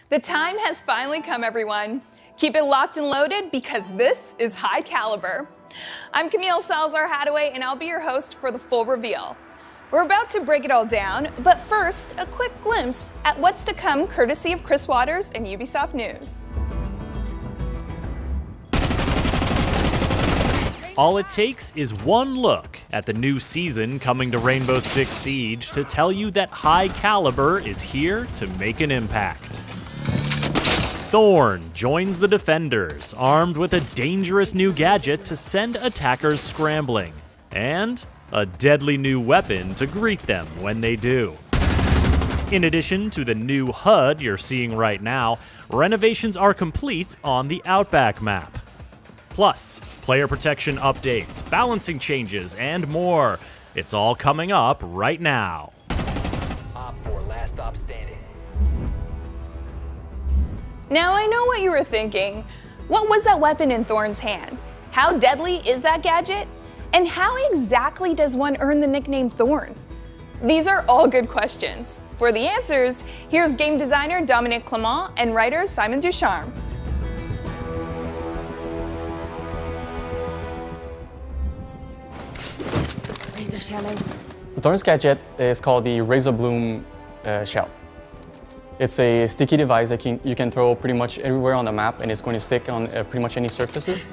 The time has finally come, everyone. Keep it locked and loaded because this is High Caliber. I'm Camille Salazar-Hadaway, and I'll be your host for the full reveal. We're about to break it all down, but first, a quick glimpse at what's to come courtesy of Chris Waters and Ubisoft News. All it takes is one look at the new season coming to Rainbow Six Siege to tell you that High Caliber is here to make an impact. Thorn joins the defenders, armed with a dangerous new gadget to send attackers scrambling, and a deadly new weapon to greet them when they do. In addition to the new HUD you're seeing right now, renovations are complete on the Outback map. Plus, player protection updates, balancing changes, and more. It's all coming up right now. Last stop standing. Now I know what you were thinking. What was that weapon in Thorn's hand? How deadly is that gadget? And how exactly does one earn the nickname Thorn? These are all good questions. For the answers, here's game designer Dominic Clement and writer Simon Ducharme. Razor shell out. The Thorn's gadget is called the Razor Bloom shell. It's a sticky device that you can throw pretty much everywhere on the map, and it's going to stick on pretty much any surfaces.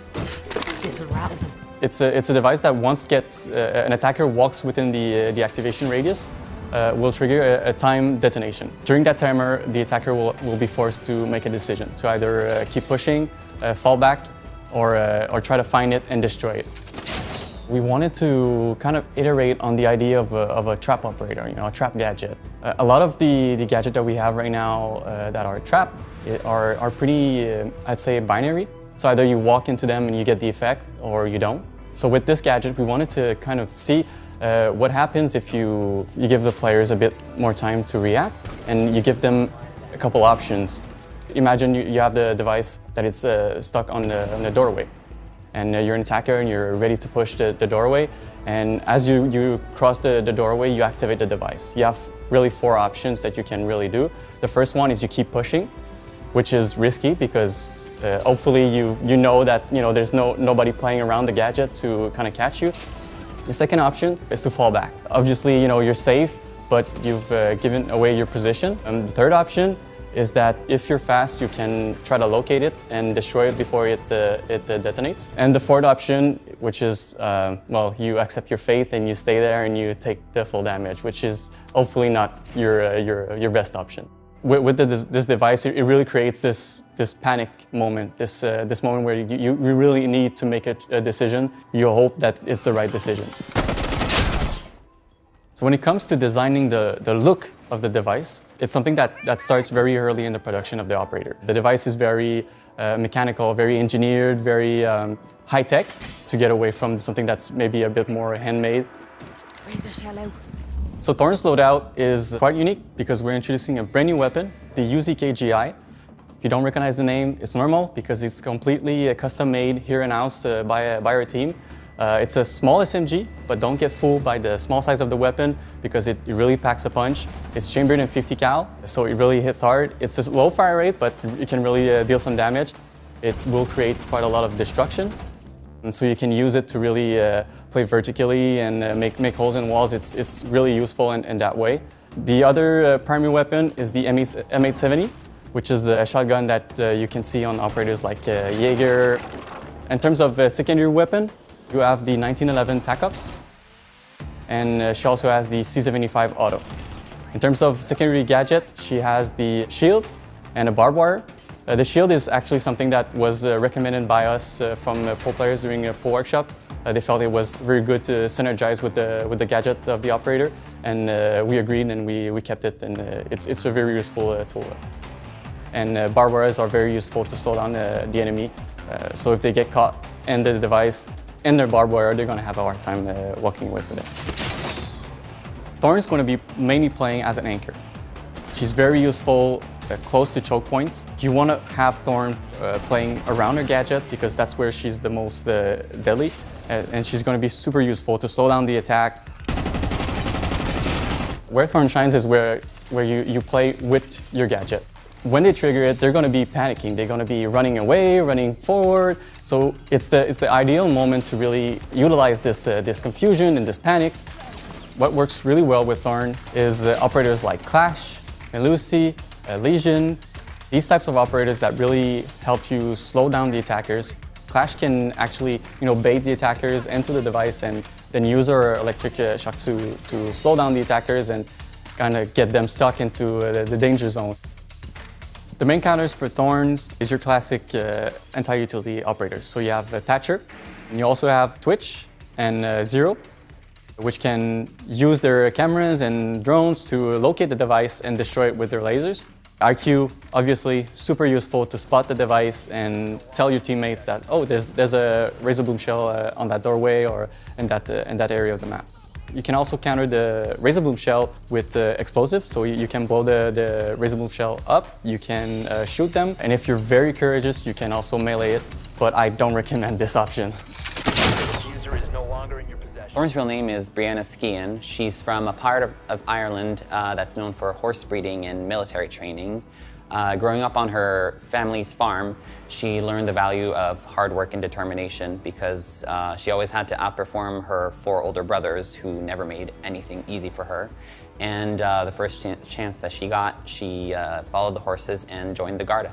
This'll rattle them. It's a device that once an attacker walks within the activation radius, will trigger a time detonation. During that timer, the attacker will be forced to make a decision to either keep pushing, fall back, or try to find it and destroy it. We wanted to kind of iterate on the idea of a trap operator, a trap gadget. A lot of the gadget that we have right now that are trap are pretty, I'd say, binary. So either you walk into them and you get the effect, or you don't. So with this gadget, we wanted to kind of see what happens if you give the players a bit more time to react, and you give them a couple options. Imagine you have the device that is stuck on the doorway. And you're an attacker and you're ready to push the doorway. And as you cross the doorway, you activate the device. You have really 4 options that you can really do. The first one is you keep pushing, which is risky because hopefully you know that there's nobody playing around the gadget to kind of catch you. The second option is to fall back. Obviously, you're safe, but you've given away your position. And the third option is that if you're fast, you can try to locate it and destroy it before it detonates. And the fourth option, which is, you accept your fate and you stay there and you take the full damage, which is hopefully not your best option. With this device, it really creates this panic moment, this moment where you really need to make a decision. You hope that it's the right decision. So when it comes to designing the look of the device, it's something that starts very early in the production of the operator. The device is very mechanical, very engineered, very high-tech to get away from something that's maybe a bit more handmade. Razor shell out. So Thorn's loadout is quite unique because we're introducing a brand new weapon, the UZK-GI. If you don't recognize the name, it's normal because it's completely custom-made here in-house by our team. It's a small SMG, but don't get fooled by the small size of the weapon because it really packs a punch. It's chambered in 50 cal, so it really hits hard. It's a low fire rate, but it can really deal some damage. It will create quite a lot of destruction. And so you can use it to really play vertically and make holes in walls. It's really useful in that way. The other primary weapon is the M870, which is a shotgun that you can see on operators like Jaeger. In terms of secondary weapon, you have the 1911 TAC-UPS, and she also has the C75 Auto. In terms of secondary gadget, she has the shield and a barbed wire. The shield is actually something that was recommended by us from pro players during a pro workshop. They felt it was very good to synergize with the gadget of the operator, and we agreed and we kept it, and it's a very useful tool. And barbed wires are very useful to slow down the enemy. So if they get caught in the device and their barbed wire, they're going to have a hard time walking away from it. Thorn's going to be mainly playing as an anchor. She's very useful close to choke points. You want to have Thorn playing around her gadget because that's where she's the most deadly, and she's going to be super useful to slow down the attack. Where Thorn shines is where you play with your gadget. When they trigger it, they're going to be panicking. They're going to be running away, running forward. So it's the ideal moment to really utilize this confusion and this panic. What works really well with Thorn is operators like Clash, Lucy, Legion. These types of operators that really help you slow down the attackers. Clash can actually, bait the attackers into the device and then use our electric shock to slow down the attackers and kind of get them stuck into the danger zone. The main counters for Thorns is your classic anti-utility operators. So you have Thatcher, and you also have Twitch and Zero, which can use their cameras and drones to locate the device and destroy it with their lasers. IQ, obviously, super useful to spot the device and tell your teammates that, oh, there's a razor boom shell on that doorway or in that area of the map. You can also counter the razor boom shell with explosive, so you can blow the razor boom shell up, you can shoot them, and if you're very courageous, you can also melee it, but I don't recommend this option. User is no longer in your possession. Thorn's real name is Brianna Skean. She's from a part of Ireland that's known for horse breeding and military training. Growing up on her family's farm, she learned the value of hard work and determination because she always had to outperform her 4 older brothers who never made anything easy for her. And the first chance that she got, she followed the horses and joined the Garda.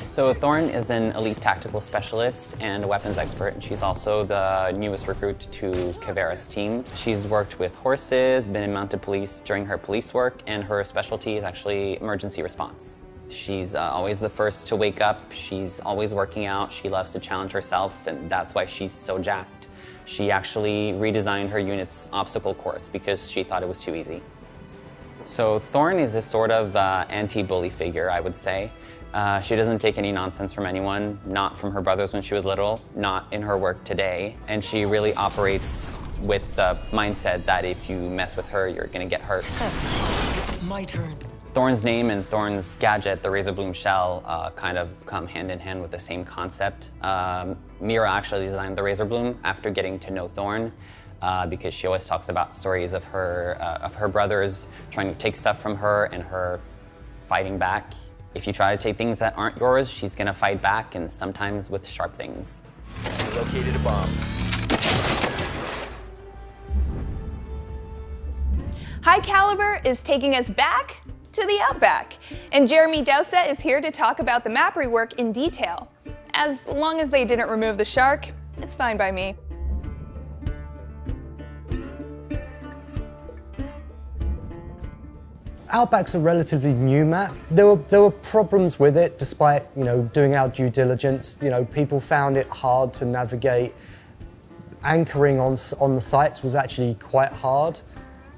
So Thorn is an elite tactical specialist and a weapons expert, and she's also the newest recruit to Cavera's team. She's worked with horses, been in mounted police during her police work, and her specialty is actually emergency response. She's always the first to wake up, she's always working out, she loves to challenge herself, and that's why she's so jacked. She actually redesigned her unit's obstacle course because she thought it was too easy. So Thorn is a sort of anti-bully figure, I would say. She doesn't take any nonsense from anyone, not from her brothers when she was little, not in her work today, and she really operates with the mindset that if you mess with her, you're gonna get hurt. My turn. Thorn's name and Thorn's gadget, the Razor Bloom Shell, kind of come hand in hand with the same concept. Mira actually designed the Razor Bloom after getting to know Thorn because she always talks about stories of her brothers trying to take stuff from her and her fighting back. If you try to take things that aren't yours, she's gonna fight back, and sometimes with sharp things. You located a bomb. High Caliber is taking us back to the Outback, and Jeremy Doucet is here to talk about the map rework in detail. As long as they didn't remove the shark, it's fine by me. Outback's a relatively new map. There were problems with it, despite doing our due diligence. People found it hard to navigate. Anchoring on the sites was actually quite hard,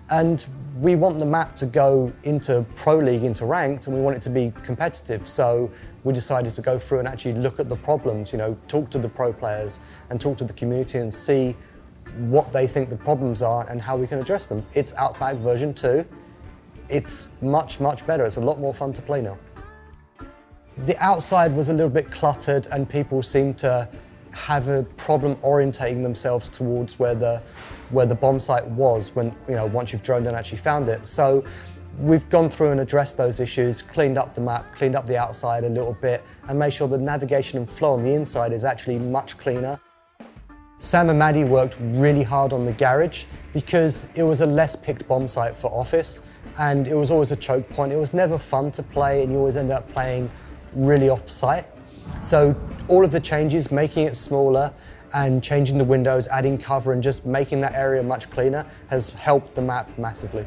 and we want the map to go into Pro League, into ranked, and we want it to be competitive. So we decided to go through and actually look at the problems. Talk to the pro players and talk to the community and see what they think the problems are and how we can address them. It's Outback version 2. It's much, much better. It's a lot more fun to play now. The outside was a little bit cluttered and people seemed to have a problem orientating themselves towards where the bomb site was when, once you've droned and actually found it. So we've gone through and addressed those issues, cleaned up the map, cleaned up the outside a little bit, and made sure the navigation and flow on the inside is actually much cleaner. Sam and Maddie worked really hard on the garage because it was a less picked bomb site for Office, and it was always a choke point. It was never fun to play, and you always ended up playing really off-site. So all of the changes, making it smaller and changing the windows, adding cover and just making that area much cleaner has helped the map massively.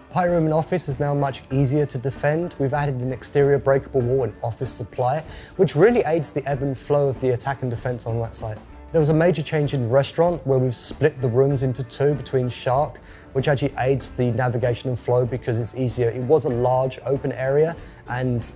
Pirate Room in Office is now much easier to defend. We've added an exterior breakable wall and office supply, which really aids the ebb and flow of the attack and defense on that site. There was a major change in restaurant where we've split the rooms into 2 between Shark, which actually aids the navigation and flow because it's easier. It was a large open area, and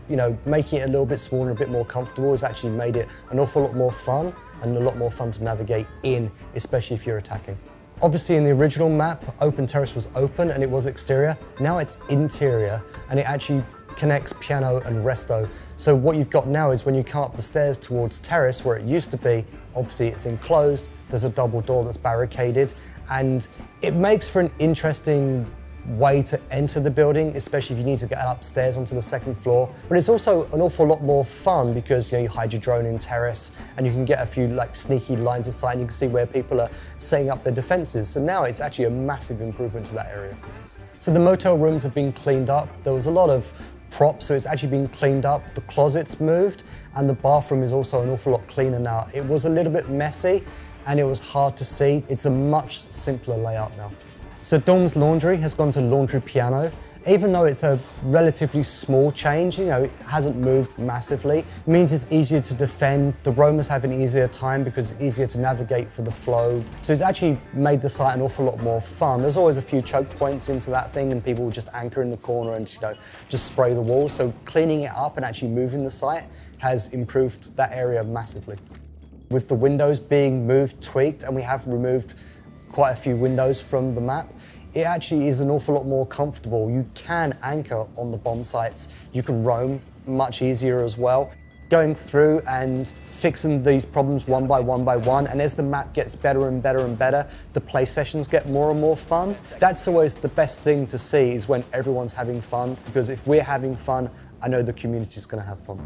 making it a little bit smaller and a bit more comfortable has actually made it an awful lot more fun and a lot more fun to navigate in, especially if you're attacking. Obviously in the original map, Open Terrace was open and it was exterior. Now it's interior and it actually connects piano and resto. So what you've got now is when you come up the stairs towards Terrace, where it used to be, obviously it's enclosed, there's a double door that's barricaded, and it makes for an interesting way to enter the building, especially if you need to get upstairs onto the second floor. But it's also an awful lot more fun because you hide your drone in terrace and you can get a few sneaky lines of sight and you can see where people are setting up their defenses. So now it's actually a massive improvement to that area. So the motel rooms have been cleaned up. There was a lot of props, so it's actually been cleaned up. The closet's moved and the bathroom is also an awful lot cleaner now. It was a little bit messy and it was hard to see. It's a much simpler layout now. So Dawn's laundry has gone to laundry piano. Even though it's a relatively small change, it hasn't moved massively. It means it's easier to defend. The roamers have an easier time because it's easier to navigate for the flow. So it's actually made the site an awful lot more fun. There's always a few choke points into that thing and people will just anchor in the corner and just spray the walls. So cleaning it up and actually moving the site has improved that area massively. With the windows being moved, tweaked, and we have removed quite a few windows from the map, it actually is an awful lot more comfortable. You can anchor on the bomb sites. You can roam much easier as well. Going through and fixing these problems one by one, and as the map gets better and better and better, the play sessions get more and more fun. That's always the best thing to see, is when everyone's having fun, because if we're having fun, I know the community's gonna have fun.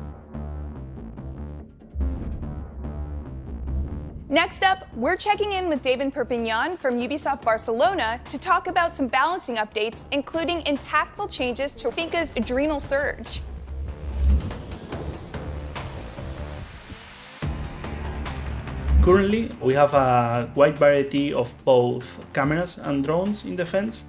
Next up, we're checking in with David Perpignan from Ubisoft Barcelona to talk about some balancing updates, including impactful changes to Finca's Adrenal Surge. Currently, we have a wide variety of both cameras and drones in defense,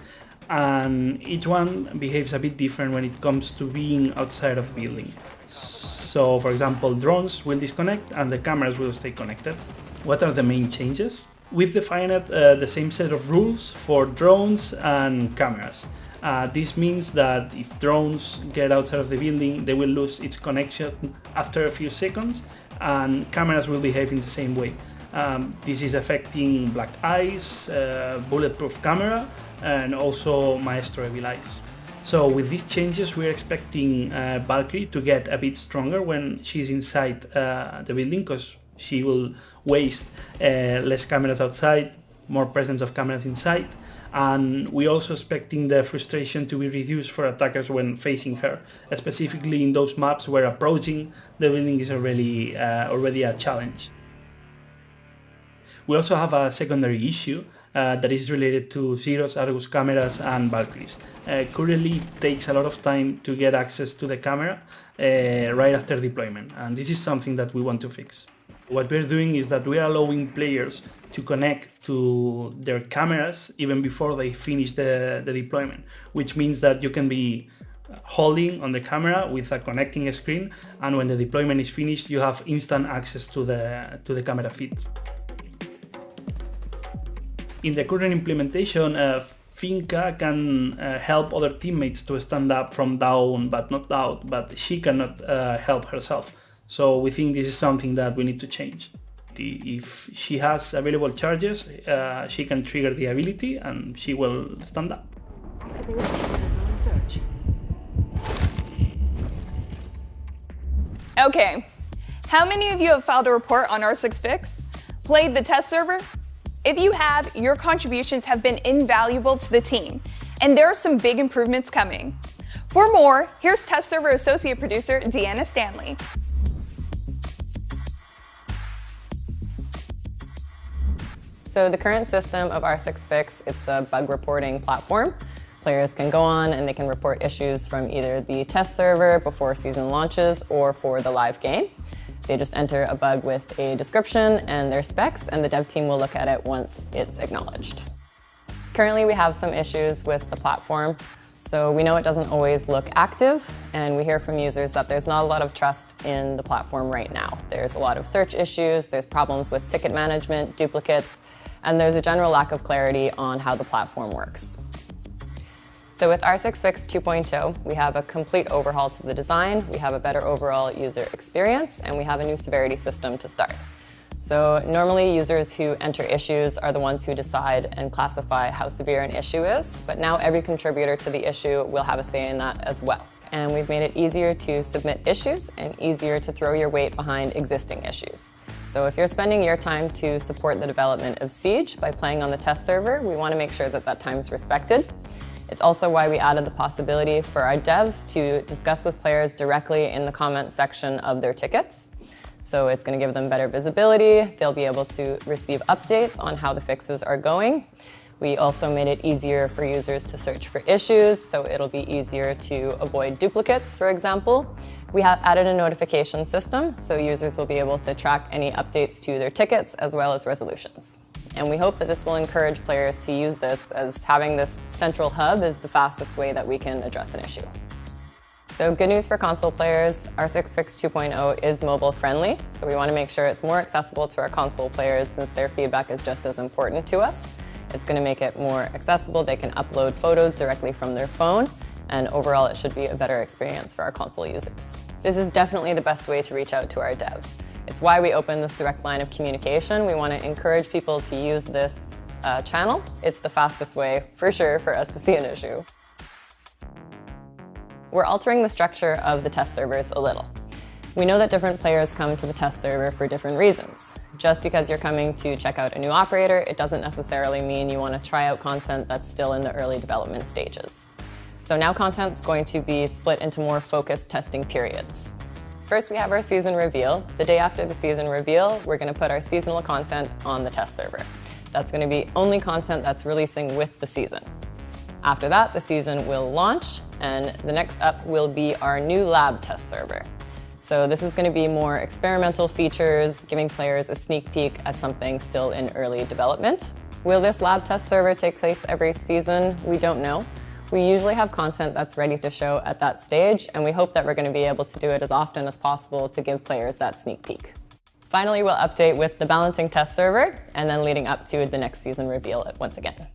and each one behaves a bit different when it comes to being outside of the building. So, for example, drones will disconnect and the cameras will stay connected. What are the main changes? We've defined the same set of rules for drones and cameras. This means that if drones get outside of the building, they will lose its connection after a few seconds, and cameras will behave in the same way. This is affecting Black Eyes, Bulletproof Camera, and also Maestro Evil Eyes. So with these changes, we're expecting Valkyrie to get a bit stronger when she's inside the building, because she will waste less cameras outside, more presence of cameras inside, and we're also expecting the frustration to be reduced for attackers when facing her, specifically in those maps where approaching the building is already a challenge. We also have a secondary issue that is related to Zeros, Argus cameras and Valkyries. Currently it takes a lot of time to get access to the camera right after deployment, and this is something that we want to fix. What we're doing is that we are allowing players to connect to their cameras even before they finish the deployment, which means that you can be holding on the camera with a connecting screen, and when the deployment is finished, you have instant access to the camera feed. In the current implementation, Finca can help other teammates to stand up from down but not out, but she cannot help herself. So we think this is something that we need to change. If she has available charges, she can trigger the ability and she will stand up. Okay, how many of you have filed a report on R6 Fix? Played the test server? If you have, your contributions have been invaluable to the team, and there are some big improvements coming. For more, here's test server associate producer Deanna Stanley. So the current system of R6 Fix, it's a bug reporting platform. Players can go on and they can report issues from either the test server before season launches or for the live game. They just enter a bug with a description and their specs, and the dev team will look at it once it's acknowledged. Currently, we have some issues with the platform. So we know it doesn't always look active, and we hear from users that there's not a lot of trust in the platform right now. There's a lot of search issues, there's problems with ticket management, duplicates, and there's a general lack of clarity on how the platform works. So with R6 Fix 2.0, we have a complete overhaul to the design, we have a better overall user experience, and we have a new severity system to start. So normally users who enter issues are the ones who decide and classify how severe an issue is, but now every contributor to the issue will have a say in that as well. And we've made it easier to submit issues and easier to throw your weight behind existing issues. So if you're spending your time to support the development of Siege by playing on the test server, we want to make sure that that time is respected. It's also why we added the possibility for our devs to discuss with players directly in the comment section of their tickets. So it's going to give them better visibility. They'll be able to receive updates on how the fixes are going. We also made it easier for users to search for issues, so it'll be easier to avoid duplicates, for example. We have added a notification system, so users will be able to track any updates to their tickets as well as resolutions. And we hope that this will encourage players to use this, as having this central hub is the fastest way that we can address an issue. So good news for console players, our 6fix 2.0 is mobile friendly, so we want to make sure it's more accessible to our console players since their feedback is just as important to us. It's going to make it more accessible. They can upload photos directly from their phone, and overall it should be a better experience for our console users. This is definitely the best way to reach out to our devs. It's why we opened this direct line of communication. We want to encourage people to use this channel. It's the fastest way, for sure, for us to see an issue. We're altering the structure of the test servers a little. We know that different players come to the test server for different reasons. Just because you're coming to check out a new operator, it doesn't necessarily mean you want to try out content that's still in the early development stages. So now content's going to be split into more focused testing periods. First, we have our season reveal. The day after the season reveal, we're going to put our seasonal content on the test server. That's going to be only content that's releasing with the season. After that, the season will launch, and the next up will be our new lab test server. So this is going to be more experimental features, giving players a sneak peek at something still in early development. Will this lab test server take place every season? We don't know. We usually have content that's ready to show at that stage, and we hope that we're going to be able to do it as often as possible to give players that sneak peek. Finally, we'll update with the balancing test server, and then leading up to the next season reveal once again.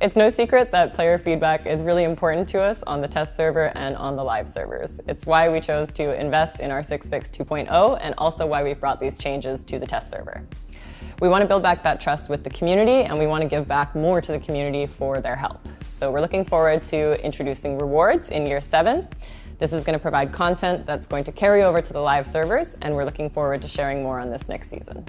It's no secret that player feedback is really important to us on the test server and on the live servers. It's why we chose to invest in our 6fix 2.0 and also why we've brought these changes to the test server. We want to build back that trust with the community, and we want to give back more to the community for their help. So we're looking forward to introducing rewards in year 7. This is going to provide content that's going to carry over to the live servers, and we're looking forward to sharing more on this next season.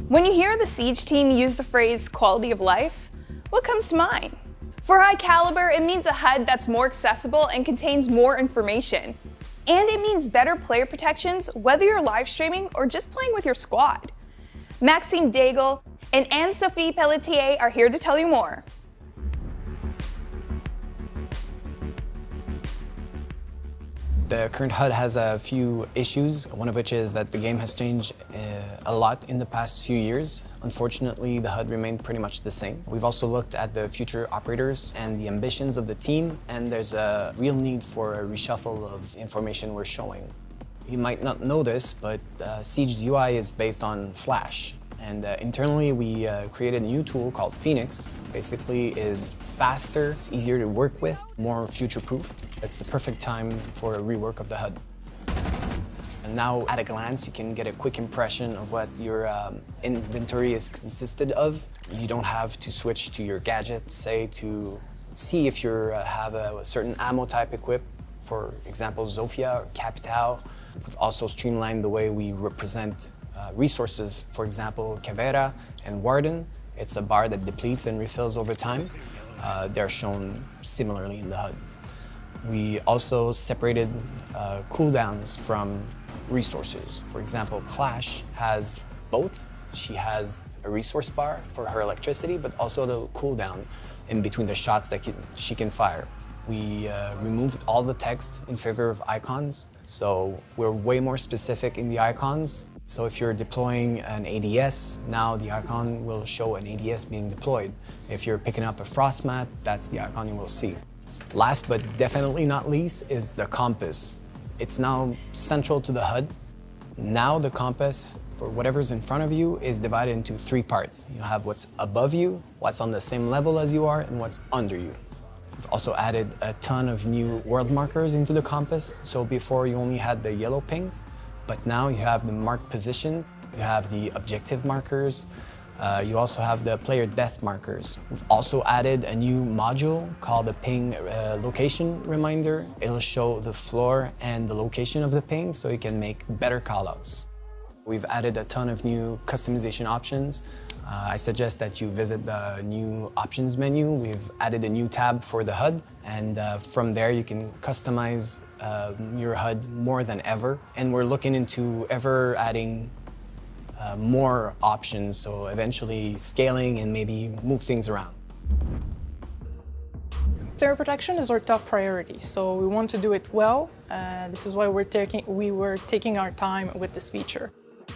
When you hear the Siege team use the phrase quality of life, what comes to mind? For High Caliber, it means a HUD that's more accessible and contains more information. And it means better player protections, whether you're live streaming or just playing with your squad. Maxime Daigle and Anne-Sophie Pelletier are here to tell you more. The current HUD has a few issues, one of which is that the game has changed a lot in the past few years. Unfortunately, the HUD remained pretty much the same. We've also looked at the future operators and the ambitions of the team, and there's a real need for a reshuffle of information we're showing. You might not know this, but Siege's UI is based on Flash. And internally, we created a new tool called Phoenix. Basically, is faster, it's easier to work with, more future-proof. It's the perfect time for a rework of the HUD. And now, at a glance, you can get a quick impression of what your inventory is consisted of. You don't have to switch to your gadget, say, to see if you have a certain ammo type equipped. For example, Zofia or Capital. We've also streamlined the way we represent resources, for example, Cavera and Warden. It's a bar that depletes and refills over time. They're shown similarly in the HUD. We also separated cooldowns from resources. For example, Clash has both. She has a resource bar for her electricity, but also the cooldown in between the shots that she can fire. We removed all the text in favor of icons, so we're way more specific in the icons. So if you're deploying an ADS, now the icon will show an ADS being deployed. If you're picking up a frost mat, that's the icon you will see. Last but definitely not least is the compass. It's now central to the HUD. Now the compass, for whatever's in front of you, is divided into 3 parts. You have what's above you, what's on the same level as you are, and what's under you. We've also added a ton of new world markers into the compass. So before you only had the yellow pings, but now you have the marked positions, you have the objective markers, you also have the player death markers. We've also added a new module called the ping location reminder. It'll show the floor and the location of the ping so you can make better callouts. We've added a ton of new customization options. I suggest that you visit the new options menu. We've added a new tab for the HUD, and from there you can customize your HUD more than ever. And we're looking into ever adding more options, so eventually scaling and maybe move things around. Terror protection is our top priority, so we want to do it well. This is why we were taking our time with this feature.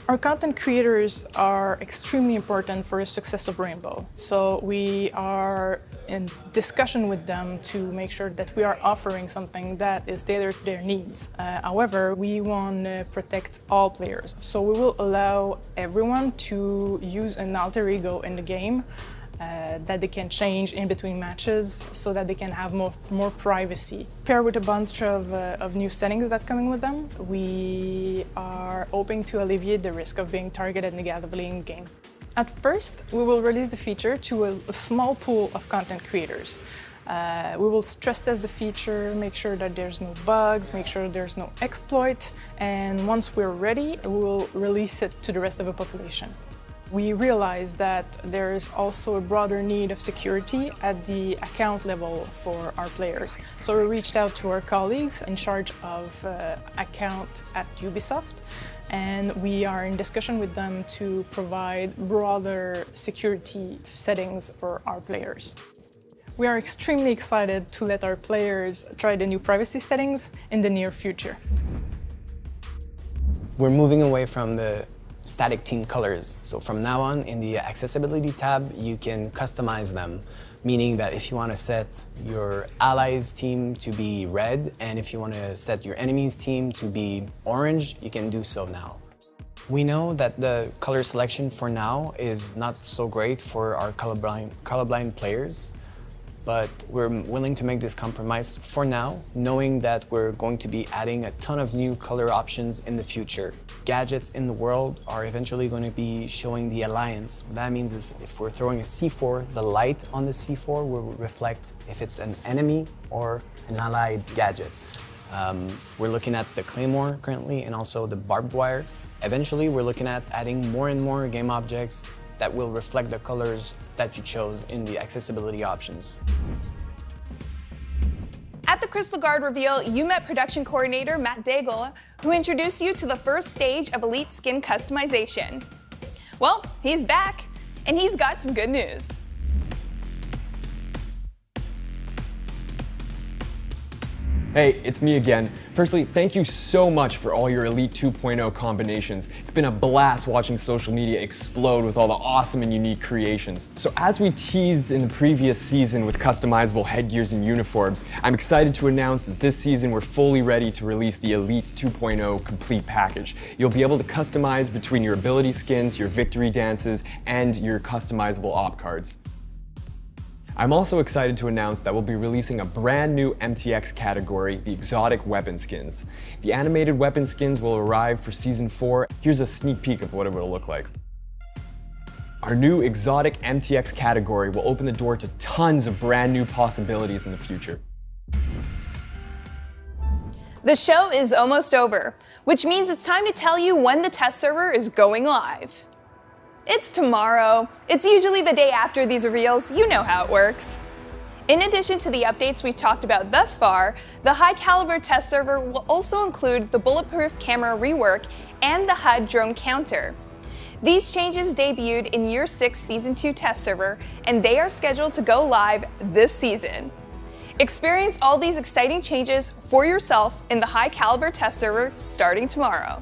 Our content creators are extremely important for the success of Rainbow, so we are in discussion with them to make sure that we are offering something that is tailored to their needs. However, we want to protect all players, so we will allow everyone to use an alter ego in the game that they can change in between matches so that they can have more privacy. Paired with a bunch of new settings that coming with them, we are hoping to alleviate the risk of being targeted negatively in game. At first, we will release the feature to a small pool of content creators. We will stress test the feature, make sure that there's no bugs, make sure there's no exploit, and once we're ready, we will release it to the rest of the population. We realized that there is also a broader need of security at the account level for our players. So we reached out to our colleagues in charge of account at Ubisoft, and we are in discussion with them to provide broader security settings for our players. We are extremely excited to let our players try the new privacy settings in the near future. We're moving away from the static team colors. So from now on, in the accessibility tab, you can customize them, meaning that if you want to set your allies team to be red, and if you want to set your enemies team to be orange, you can do so now. We know that the color selection for now is not so great for our colorblind players, but we're willing to make this compromise for now, knowing that we're going to be adding a ton of new color options in the future. Gadgets in the world are eventually going to be showing the alliance. What that means is if we're throwing a C4, the light on the C4 will reflect if it's an enemy or an allied gadget. We're looking at the Claymore currently and also the barbed wire. Eventually, we're looking at adding more and more game objects that will reflect the colors that you chose in the accessibility options. At the Crystal Guard reveal, you met production coordinator Matt Daigle, who introduced you to the first stage of Elite skin customization. Well, he's back, and he's got some good news. Hey, it's me again. Firstly, thank you so much for all your Elite 2.0 combinations. It's been a blast watching social media explode with all the awesome and unique creations. So as we teased in the previous season with customizable headgears and uniforms, I'm excited to announce that this season we're fully ready to release the Elite 2.0 complete package. You'll be able to customize between your ability skins, your victory dances, and your customizable op cards. I'm also excited to announce that we'll be releasing a brand new MTX category, the exotic weapon skins. The animated weapon skins will arrive for Season 4. Here's a sneak peek of what it will look like. Our new exotic MTX category will open the door to tons of brand new possibilities in the future. The show is almost over, which means it's time to tell you when the test server is going live. It's tomorrow. It's usually the day after these reveals. You know how it works. In addition to the updates we've talked about thus far, the High Calibre test server will also include the bulletproof camera rework and the HUD drone counter. These changes debuted in Year 6 Season 2 test server, and they are scheduled to go live this season. Experience all these exciting changes for yourself in the High Calibre test server starting tomorrow.